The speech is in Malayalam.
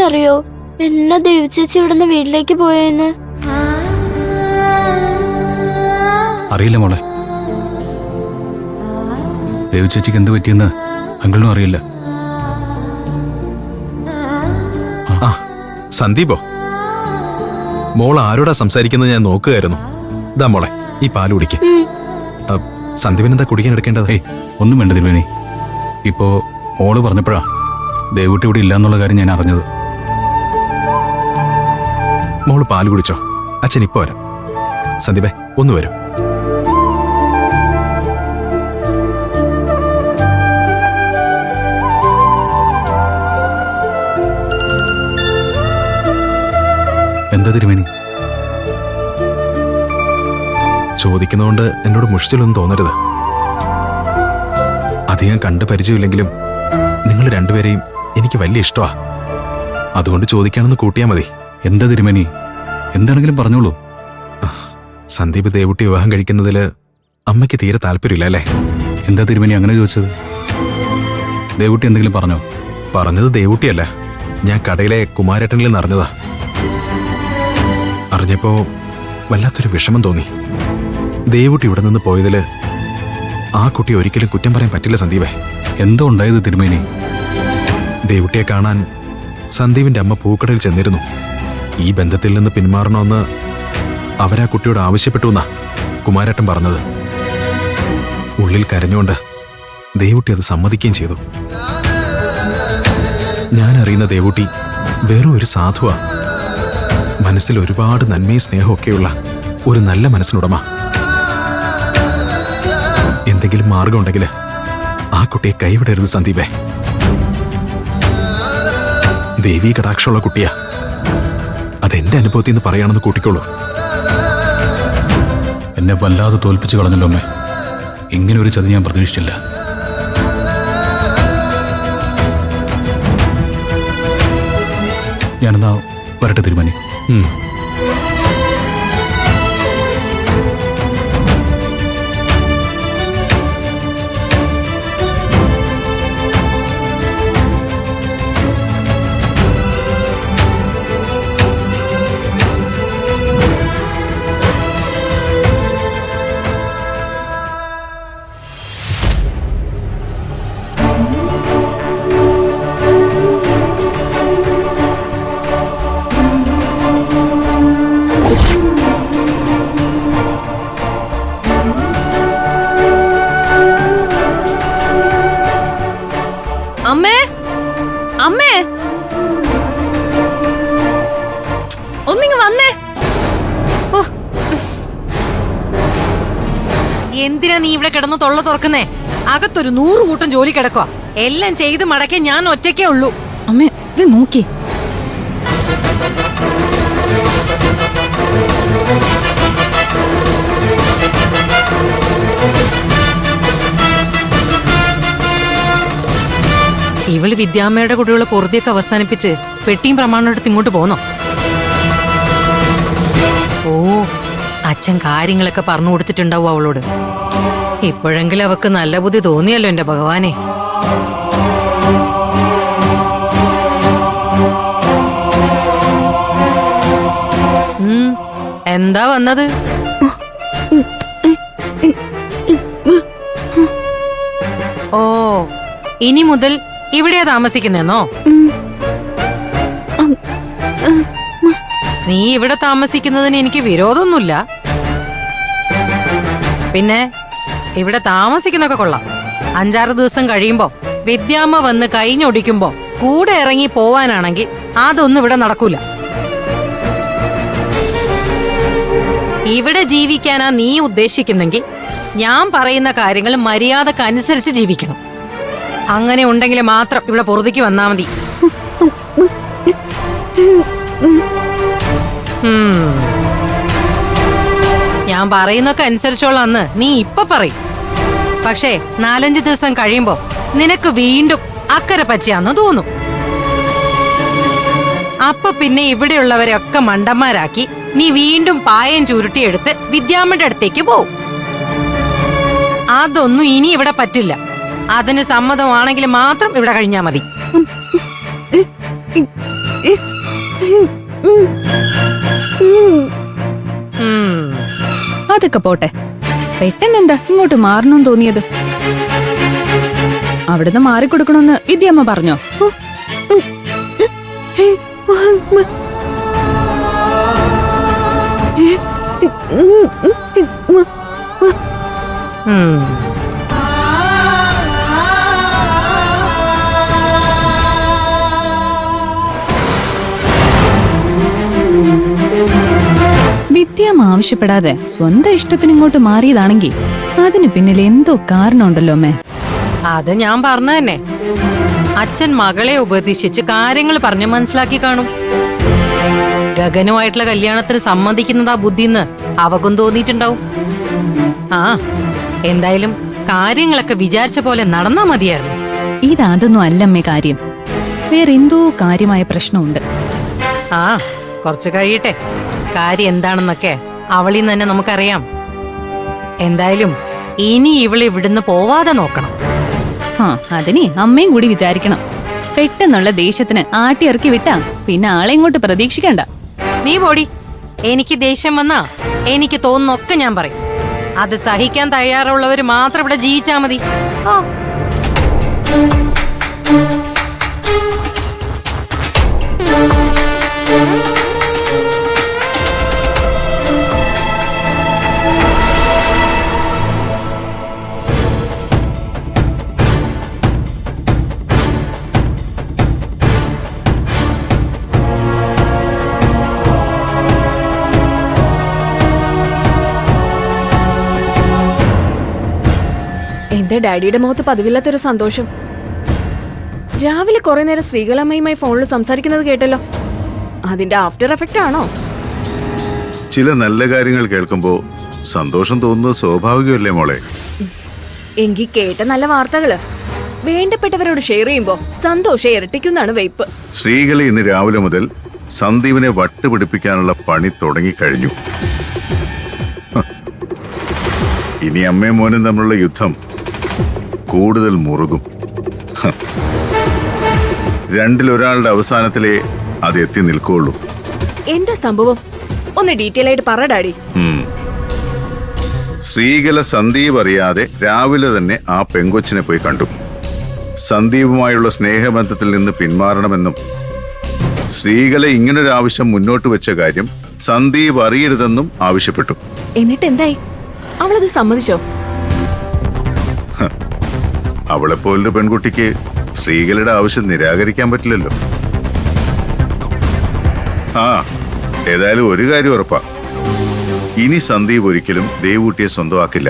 അറിയോ എന്നാ ദേവി ചേച്ചി ഇവിടുന്ന് വീട്ടിലേക്ക് പോയെന്ന്? അറിയില്ല മോളെ. ദേവി ചേച്ചിക്ക് എന്ത് പറ്റിയെന്ന് അങ്കിളിനും അറിയില്ല. സന്ദീപോ, മോൾ ആരോടാ സംസാരിക്കുന്നത് ഞാൻ നോക്കുകയായിരുന്നു. ഇതാ മോളെ, ഈ പാല് കുടിക്ക്. സന്ദീപിനെന്താ കുടിക്കാൻ എടുക്കേണ്ടത്? ഒന്നും വേണ്ട തിരുമേനി. ഇപ്പോ മോള് പറഞ്ഞപ്പോഴാ ദേവുട്ടി ഇവിടെ ഇല്ലാന്നുള്ള കാര്യം ഞാൻ അറിഞ്ഞത്. മോള് പാല് കുടിച്ചോ, അച്ഛൻ ഇപ്പൊ വരാം. സന്ദീപേ, ഒന്ന് വരും. എന്താ തിരുമേനി? ചോദിക്കുന്നതുകൊണ്ട് എന്നോട് മുഷിച്ചിലൊന്നും തോന്നരുത്. അധികം കണ്ട് പരിചയമില്ലെങ്കിലും നിങ്ങൾ രണ്ടുപേരെയും എനിക്ക് വലിയ ഇഷ്ടമാ. അതുകൊണ്ട് ചോദിക്കാണെന്ന് കൂട്ടിയാ മതി. എന്താ തിരുമേനി? എന്താണെങ്കിലും പറഞ്ഞോളൂ. സന്ദീപ് ദേവുട്ടി വിവാഹം കഴിക്കുന്നതില് അമ്മയ്ക്ക് തീരെ താല്പര്യമില്ല അല്ലേ? എന്താ തിരുമേനി അങ്ങനെ ചോദിച്ചത്? ദേവുട്ടി എന്തെങ്കിലും പറഞ്ഞോ? പറഞ്ഞത് ദേവുട്ടിയല്ല, ഞാൻ കടയിലെ കുമാരേട്ടനിൽ നിന്ന് അറിഞ്ഞതാ. അറിഞ്ഞപ്പോ വല്ലാത്തൊരു വിഷമം തോന്നി. ദേവുട്ടി ഇവിടെ നിന്ന് പോയതില് ആ കുട്ടി ഒരിക്കലും കുറ്റം പറയാൻ പറ്റില്ല സന്ദീപേ. എന്തോ ഉണ്ടായത് തിരുമേനി? ദേവുട്ടിയെ കാണാൻ സന്ദീപിന്റെ അമ്മ പൂക്കടയിൽ ചെന്നിരുന്നു. ഈ ബന്ധത്തിൽ നിന്ന് പിന്മാറണമെന്ന് അവരാ കുട്ടിയോട് ആവശ്യപ്പെട്ടു എന്നാ കുമാരേട്ടൻ പറഞ്ഞത്. ഉള്ളിൽ കരഞ്ഞുകൊണ്ട് ദേവുട്ടി അത് സമ്മതിക്കുകയും ചെയ്തു. ഞാൻ അറിയുന്ന ദേവുട്ടി വെറും ഒരു സാധുവാ. മനസ്സിൽ ഒരുപാട് നന്മയും സ്നേഹമൊക്കെയുള്ള ഒരു നല്ല മനസ്സിനുടമ. എന്തെങ്കിലും മാർഗമുണ്ടെങ്കിൽ ആ കുട്ടിയെ കൈവിടരുത് സന്ദീപേ. ദേവീ കടാക്ഷമുള്ള കുട്ടിയാ. അതെന്റെ അനുഭവത്തിൽ നിന്ന് പറയാണെന്ന് കൂട്ടിക്കോളൂ. എന്നെ വല്ലാതെ തോൽപ്പിച്ചു കളഞ്ഞല്ലോ അമ്മേ. ഇങ്ങനെ ഒരു ചതി ഞാൻ പ്രതീക്ഷിച്ചില്ല. ഞാനെന്നാ വരട്ടെ തിരുമേനി. അമ്മേ, അമ്മേ, ഒന്നിങ്ങ് വന്നേ. എന്തിനാ നീ ഇവിടെ കിടന്ന് തൊള്ള തുറക്കുന്നേ? അകത്തൊരു 100 കൂട്ടം ജോലി കിടക്കുക. എല്ലാം ചെയ്ത് മടക്കേ ഞാൻ ഒറ്റയ്ക്കേ ഉള്ളൂ. അമ്മേ, ഇത് നോക്കി. ഇവള് വിദ്യാമ്മയുടെ കൂടെയുള്ള പൊറുതിയൊക്കെ അവസാനിപ്പിച്ച് പെട്ടിയും പ്രമാണം എടുത്ത് ഇങ്ങോട്ട് പോന്നോ? ഓ, അച്ഛൻ കാര്യങ്ങളൊക്കെ പറഞ്ഞു കൊടുത്തിട്ടുണ്ടാവും അവളോട്. ഇപ്പോഴെങ്കിലും അവക്ക് നല്ല ബുദ്ധി തോന്നിയല്ലോ എന്റെ ഭഗവാനെ. എന്താ വന്നത്? ഓ, ഇനി മുതൽ ഇവിടെയാ താമസിക്കുന്നേന്നോ? നീ ഇവിടെ താമസിക്കുന്നതിന് എനിക്ക് വിരോധമൊന്നുമില്ല. പിന്നെ ഇവിടെ താമസിക്കുന്നൊക്കെ കൊള്ളാം. 5-6 ദിവസം കഴിയുമ്പോ വിദ്യാമ്മ വന്ന് കൈഞ്ഞൊടിക്കുമ്പോ കൂടെ ഇറങ്ങി പോവാനാണെങ്കിൽ അതൊന്നും ഇവിടെ നടക്കൂല. ഇവിടെ ജീവിക്കാനാ നീ ഉദ്ദേശിക്കുന്നെങ്കിൽ ഞാൻ പറയുന്ന കാര്യങ്ങൾ മര്യാദക്കനുസരിച്ച് ജീവിക്കണം. അങ്ങനെ ഉണ്ടെങ്കിൽ മാത്രം ഇവിടെ പൊറുതിക്ക് വന്നാ മതി. ഞാൻ പറയുന്നൊക്കെ അനുസരിച്ചോളാന്ന് നീ ഇപ്പൊ പറയും. പക്ഷേ 4-5 ദിവസം കഴിയുമ്പോ നിനക്ക് വീണ്ടും അക്കരെ പറ്റിയാന്ന് തോന്നും. അപ്പൊ പിന്നെ ഇവിടെയുള്ളവരെയൊക്കെ മണ്ടന്മാരാക്കി നീ വീണ്ടും പായം ചുരുട്ടിയെടുത്ത് വിദ്യാമ്മയുടെ അടുത്തേക്ക് പോവും. അതൊന്നും ഇനി ഇവിടെ പറ്റില്ല. അതിന് സമ്മതമാണെങ്കിൽ മാത്രം ഇവിടെ കഴിഞ്ഞാ മതി. അതൊക്കെ പോട്ടെ, പെട്ടെന്നെന്താ ഇങ്ങോട്ട് മാറണമെന്ന് തോന്നിയത്? അവിടുന്ന് മാറിക്കൊടുക്കണമെന്ന് വിദ്യമ്മ പറഞ്ഞോ? വിദ്യമ്മ ആവശ്യപ്പെടാതെ സ്വന്തം ഇഷ്ടത്തിന് ഇങ്ങോട്ട് മാറിയതാണെങ്കിൽ അതിന് പിന്നിൽ എന്തോ കാരണമുണ്ടല്ലോ അമ്മേ. അത് ഞാൻ പറഞ്ഞു തന്നെ. അച്ഛൻ മകളെ ഉപദേശിച്ച് കാര്യങ്ങൾ പറഞ്ഞ് മനസ്സിലാക്കി കാണും. ഗഗനുമായിട്ടുള്ള കല്യാണത്തിന് സമ്മതിക്കുന്നതാ ബുദ്ധിന്ന് അവക്കും തോന്നിയിട്ടുണ്ടാവും. ആ, എന്തായാലും കാര്യങ്ങളൊക്കെ വിചാരിച്ച പോലെ നടന്നാ മതിയായിരുന്നു. ഇതൊന്നും അല്ലമ്മേ കാര്യം, വേറെ എന്തോ കാര്യമായ പ്രശ്നമുണ്ട്. ആ, കുറച്ച് കഴിയട്ടെ. കാര്യം എന്താണെന്നൊക്കെ അവളിൽ നിന്ന് തന്നെ നമുക്കറിയാം. എന്തായാലും ഇനി ഇവള് ഇവിടുന്ന് പോവാതെ നോക്കണം. ആ, അതിനെ അമ്മയും കൂടി വിചാരിക്കണം. പെട്ടെന്നുള്ള ദേഷ്യത്തിന് ആട്ടി ഇറക്കി വിട്ടാ പിന്നെ ആളെ ഇങ്ങോട്ട് പ്രതീക്ഷിക്കണ്ട. നീ പോടി. എനിക്ക് ദേഷ്യം വന്നാ എനിക്ക് തോന്നുന്നൊക്കെ ഞാൻ പറയും. അത് സഹിക്കാൻ തയ്യാറുള്ളവര് മാത്രം ഇവിടെ ജീവിച്ചാ മതി. ആ, എന്റെ ഡാഡിയുടെ മുഖത്ത് പതിവില്ലാത്തൊരു സന്തോഷം. രാവിലെ കുറെ നേരം ശ്രീകലമ്മയുമായി ഫോണിൽ സംസാരിക്കുന്നത് കേട്ടല്ലോ. അതിന്റെ ആഫ്റ്റർ എഫക്റ്റ് ആണോ? ചില നല്ല കാര്യങ്ങൾ കേൾക്കുമ്പോ സന്തോഷം തോന്നുന്നത് സ്വാഭാവികമല്ലേ മോളെ? എങ്കിൽ കേട്ട നല്ല വാർത്തകള് വേണ്ടപ്പെട്ടവരോട് ഷെയർ ചെയ്യുമ്പോ സന്തോഷം ഇരട്ടിക്കുന്നതാണ് വെയ്പ്പ്. സ്ത്രീകളെ ഇന്ന് രാവിലെ മുതൽ സന്ദീപിനെ വട്ടുപിടിപ്പിക്കാനുള്ള പണി തുടങ്ങിക്കഴിഞ്ഞു. ഇനി അമ്മയും മോനും തമ്മിലുള്ള യുദ്ധം കൂടുതൽ മുറുകും. രണ്ടിലൊരാളുടെ അവസാനത്തിലേ അത് എത്തി നിൽക്കുള്ളൂ. എന്താ സംഭവം? ഒന്ന് ഡീറ്റെയിൽ ആയിട്ട് പറ ഡാഡി. ശ്രീകല സന്ദീപ് അറിയാതെ രാവിലെ തന്നെ ആ പെങ്കൊച്ചിനെ പോയി കണ്ടു. സന്ദീപുമായുള്ള സ്നേഹബന്ധത്തിൽ നിന്ന് പിന്മാറണമെന്നും ശ്രീകല ഇങ്ങനൊരാവശ്യം മുന്നോട്ട് വെച്ച കാര്യം സന്ദീപ് അറിയരുതെന്നും ആവശ്യപ്പെട്ടു. എന്നിട്ട് എന്തായി? അവളത് സമ്മതിച്ചോ? അവളെപ്പോലൊരു പെൺകുട്ടിക്ക് ശ്രീകലയുടെ ആവശ്യം നിരാകരിക്കാൻ പറ്റില്ലല്ലോ. ആ, ഏതായാലും ഒരു കാര്യം ഉറപ്പാ, ഇനി സന്ദീപ് ഒരിക്കലും ദേവൂട്ടിയെ സ്വന്തമാക്കില്ല.